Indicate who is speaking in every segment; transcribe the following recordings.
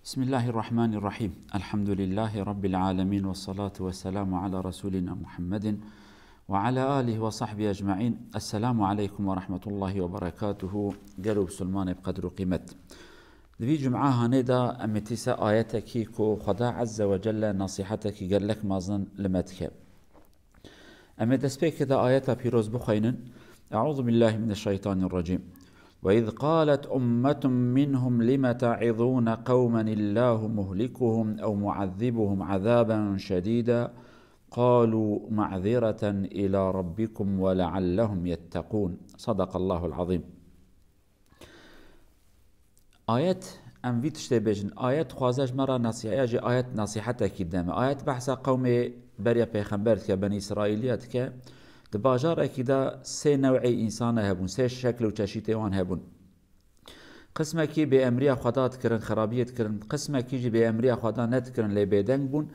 Speaker 1: بسم الله الرحمن الرحيم. الحمد لله رب العالمين، والصلاة والسلام على رسولنا محمد وعلى آله وصحبه أجمعين. السلام عليكم ورحمة الله وبركاته. قالوا بسلمان بقدر وقيمت ذي جمعة هندا أمتيسا آياتك كو خدا عز وجل نصيحتك قال لك مازن لمتك أمت اسبيك كذا آياتا بيروز بخينا. أعوذ بالله من الشيطان الرجيم. وإذ قالت أمة منهم لم تعظون قوما الله مهلكهم أو معذبهم عذابا شديدا قالوا معذرة إلى ربكم ولعلهم يتقون. صدق الله العظيم. آيات ام في تشتي بيجن آيات خوازاج مرة نصيحة آيات نصيحتك قدام آيات بحث قوم بريا بيخنبرت بني إسرائيليات ك دباجار اكيدا سي نوعي انسان هبون، سي شكل و تشيتي وان هبون. قسمه كي بأمريا خدا تكرن خرابيت كرن، قسمه كي جي بأمريا خدا نتكرن لي بيدنگ بون،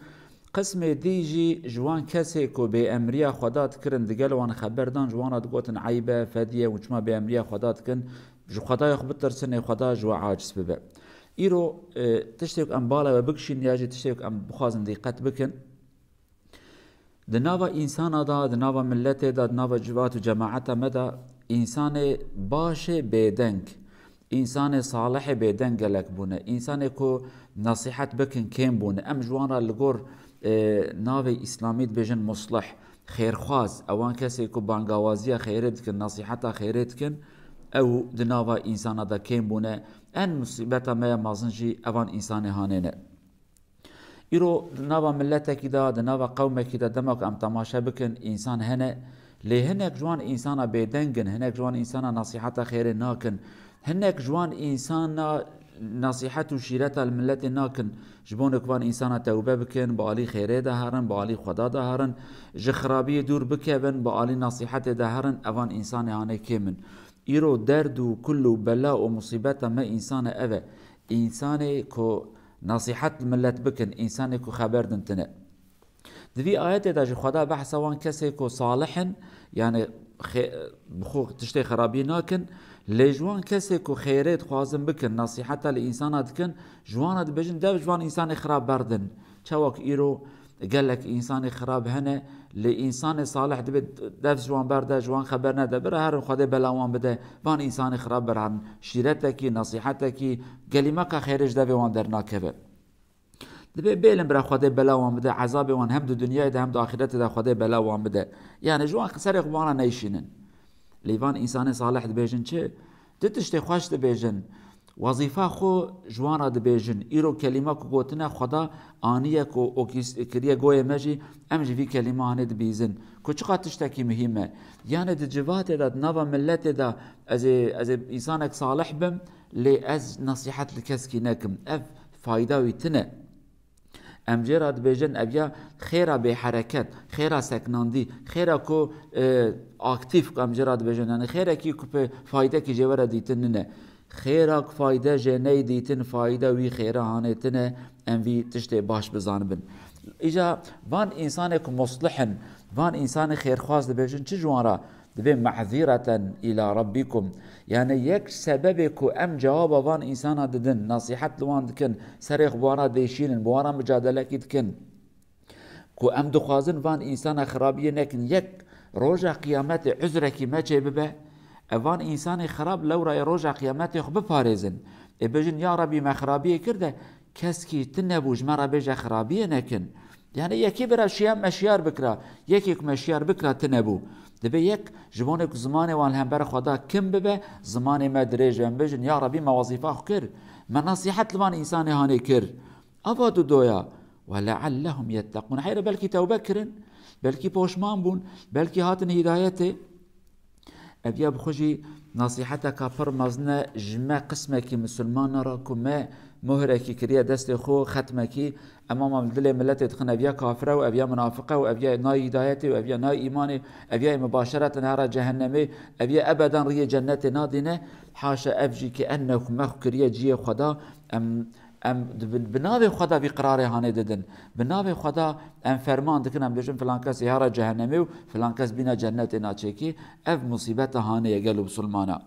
Speaker 1: قسمه ديجي جوان كسي كو بأمريا خدا تكرن دقل وان خبردان جوانا دقوتن عيبه فديه وچما بأمريا خدا تكن جو خدا يخبط ترسنه خدا جو عاجز ببه. ايرو تشتيك ام بالا وبكشين ياجي تشتيك ام بخازن دقت بكن دناوا انسان دا دناوا ملت دا دناوا جوات و جماعت مدا انسان باش بيدنگ، انسان صالح بيدنگ لك بونه، انسان كو نصيحت بكن كيم بونه. ام جوانا لغور ناوي اسلاميت بيجن مصلح خيرخواز اوان كسي كو بانگاوازيا خيرت كن نصيحتا خيرت كن او دناوا انسان دا كيم بونه. ان مصيبتا ما مازنجي اوان انسان هانينه إيرو دناوا ملتك دا دناوا قومك دا دمك ام تماشا بكن انسان هنا لي هناك جوان انسان بيدنگن، هناك جوان انسان نصيحتا خير ناكن، هناك جوان انسان نصيحت و شيرتا الملت ناكن جبونك وان انسان توبه بكن بالي خيره دهرن بالي خدا دهرن جخرابي دور بكبن بالي نصيحت دهرن اوان انسان هاني كيمن. إيرو درد و كل بلاء و مصيبتا ما انسان اوه انسان كو نصيحت الملت بكن، انسان كو خبر دنتنا دفي آيات دا خدا بحث وان كسي كو صالحا يعني بخو تشتي خرابي ناكن لجوان كسي كو خيرات خوازن بكن نصيحتا لإنسانات كن جوانات بجن دا جوان إنسان خراب بردن چاوك إيرو قال لك إنسان خراب هنا لإنسان صالح دبت دفس جوان برده جوان خبر نده بره هر خدا بلاوان بده وان إنسان خراب برهن شيرتكي نصيحتكي كلمك خيرج دبي وان در ناكبه دبي بيلم بره خدا بلاوان بده عذاب وان هم دو دنيا ده هم دو آخرت ده خدا بلاوان بده يعني جوان سرق وانا نيشينن ليوان إنسان صالح دبيجن چه دتشتي خوش دبيجن وظيفه خو جوانا دبيجن إيرو كلمة كو قوتنا خدا آنية كو كريا قوية مجي أمجي في كلمة هنه دبيزن كو چقا تشتكي مهمة يعني دي جوات دا نوا ملت دا از إنسانك صالح بم لي از نصيحت لكسكي نكم اف فايدة ويتنه امجرا دبيجن ابيا خيرا بحركات خيرا سكناندي خيرا كو اكتيف امجرا دبيجن يعني خيرا كي كو فايدة كي جورا ديتننه خيرك فايدة جني ديتن فايدة وي خيرا هانتنه ام في تشتي باش بزانبن اجا وان انسانك مصلحا وان انسان خير خاص دبيجن چه جوارا دبي معذرة الى ربكم يعني يك سببك ام جواب وان انسان ددن نصيحت لوان دكن سريخ بوارا ديشين بوارا مجادله كدكن كو ام دخوازن وان انسان خرابيه نكن يك روجا قيامت عذرك ما جيبه اوان انسان خراب لو راي روجا قيامت خو بپاريزن ابجن يا ربي ما خرابيه كرده كسكي تنبوج مرا بيجا خرابيه نكن يعني يكي برا شيام مشيار بكرا يكيك مشيار بكرا تنبو دبي يك جبونك زماني وان هم بر خدا كم ببه زماني ما دريج بجن يا ربي ما وظيفه كر ما نصيحت لوان انسان هاني كر افادو دويا ولعلهم يتقون حير بلكي توبه كرن بلكي بوشمان بون بلكي هاتن هدايته ابيا بخوجي نصيحتك بر مزنه جمع قسمك مسلمان راكم ما مهركي كريا دست خو ختمكي امام دل ملت تخن ابيا كافره وابيا منافقه وابيا ناي هدايتي وابيا ناي ايماني ابيا مباشره نهار جهنمي ابيا ابدا ري جنه نادنه حاشا افجي كانكم مخ كريا جي خدا ام بناوي خدا بقرار هاني ددن بناوي خدا ام فرمان دكن ام بجن فلان كاس يهار جهنمي وفلان كاس بنا جنه ناچيكي اف مصيبه هاني يقلب سلمانا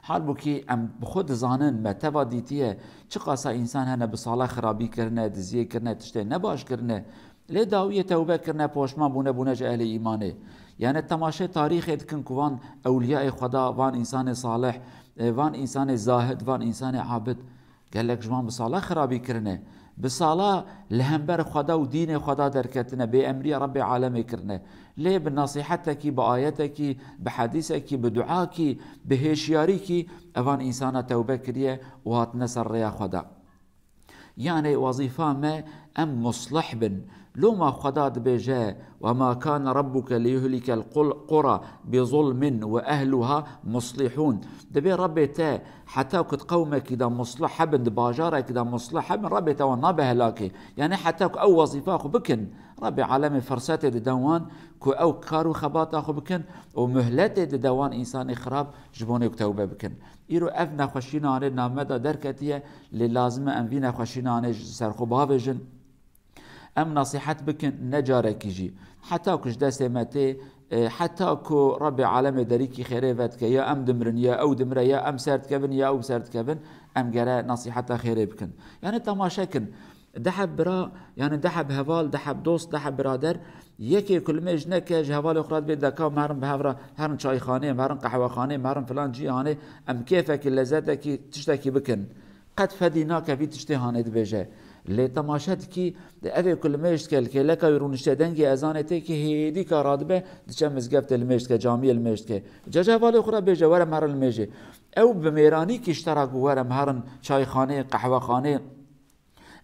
Speaker 1: حال بو کی ام بخود زانن ما توا دیتیه چه قاسا انسان هنه بصاله خرابی کرنه دزیه کرنه تشته نباش کرنه لی داویه توبه کرنه پوشمان بونه جه اهل ایمانه یعنی تماشه تاریخ دکن که وان اولیاء خدا وان انسان صالح وان انسان زاهد وان انسان عابد قال لك جوان بصاله خرابی کرنه بصاله لهمبر خدا و دین خدا درکتنه به امری رب عالم کرنه ليه بنصيحتك بآياتك بحديثك بدعاك بهشيارك اوان انسان توبه كريه وهات نسر يا خدا يعني وظيفة ما ام مصلح بن لو ما خدا دبيجا وما كان ربك ليهلك القرى بظلم واهلها مصلحون دبي ربي تا حتى كنت قومك اذا مصلح بن باجارك اذا مصلح بن ربي تا ونابه هلاكي يعني حتى او وظيفه اخو بكن ربي عالمي فرسات دوان كو او كارو خبات اخو بكن ومهلت دوان انسان خراب جبوني توبه بكن ايرو افنا خشينا على نامدا دركتيه اللي لازم انفينا خشينا على سرخو بافجن ام نصيحت بكن نجارك يجي حتى كش دسمتي حتى كو ربي عالم دريكي خيريفتك يا ام دمرن يا او دمر يا ام سرت كبن يا او سرت كبن ام جرا نصيحتها خيري بكن يعني تماشاكن دحب برا يعني دحب هوال دحب دوست دحب برادر یکی کلمه جنکه هوال اخراد بید دکا مهرم بهورا هرن چای خانه مهرن قهوه خانه مهرن فلان جیهانه ام کیفک لذتکی تشتکی بکن قد فدینا که بی تشتی هانه دبیجه لی تماشد کی اوه کلمه اشتکل که لکا یرونشته دنگی ازانه تی که هیدی که رادبه دچه مزگفت المشت که جامی المشت که جا هوال اخراد بیجه ورم مهرن المجه او بمیرانی که اشتراک ورم مهرن چای خانه قهوه خانه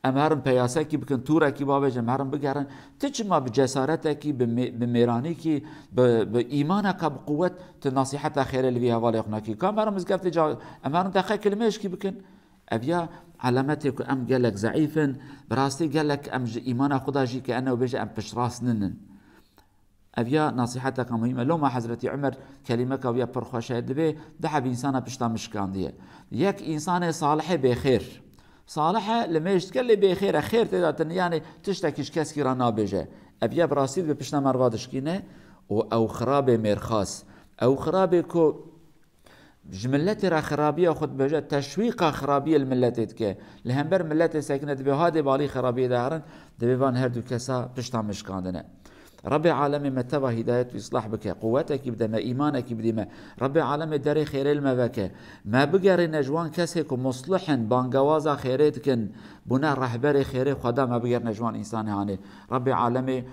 Speaker 1: امهرن پیاسکی بکن تورکی بابج امهرن بگرن تجمع بجسارتکی بمیرانیکی به ایمانک بقوت تنصیحت خیر الوی حوالی خناکی که امهرن مزگفت جا امهرن دخل کلمهش کی بکن اویا علامتی که ام گلک ضعیفن براستی گلک ام ایمان خدا جی که انه بيجي ام پشراس ننن اویا نصیحتک مهمه لو ما حضرت عمر کلمه که اویا پرخوشه دبی دحب انسان پشتا مشکان دیه یک انسان صالح بخیر صالحة لما يشتكل بخير خير تداتن يعني تشتكيش كسكي رانا بيجا ابيا براسيد بپشنا مروادشكينه او خرابه مرخاص او خرابه كو جملتي را خرابيه خد بيجا تشويق خرابيه الملتت كه لهمبر ملت ساكنه بهاده بالي خرابيه دارن دبيبان هر دو كسا پشتا مشكاندنه رب العالمين متوا هداية وإصلاح بك قوتك بدما إيمانك بدما رب العالمين داري خير المبكى ما بقر نجوان كسك مصلحا بانقوازا خيرتكن بنا رهبري خيري خدا ما بقر نجوان إنسان يعني رب العالمين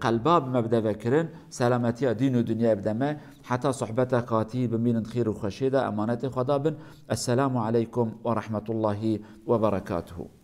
Speaker 1: قلباب مبدا فكرن سلامتي دين ودنيا بدما حتى صحبتك قاتي بمين خير وخشيدة أمانة خدا بن السلام عليكم ورحمة الله وبركاته.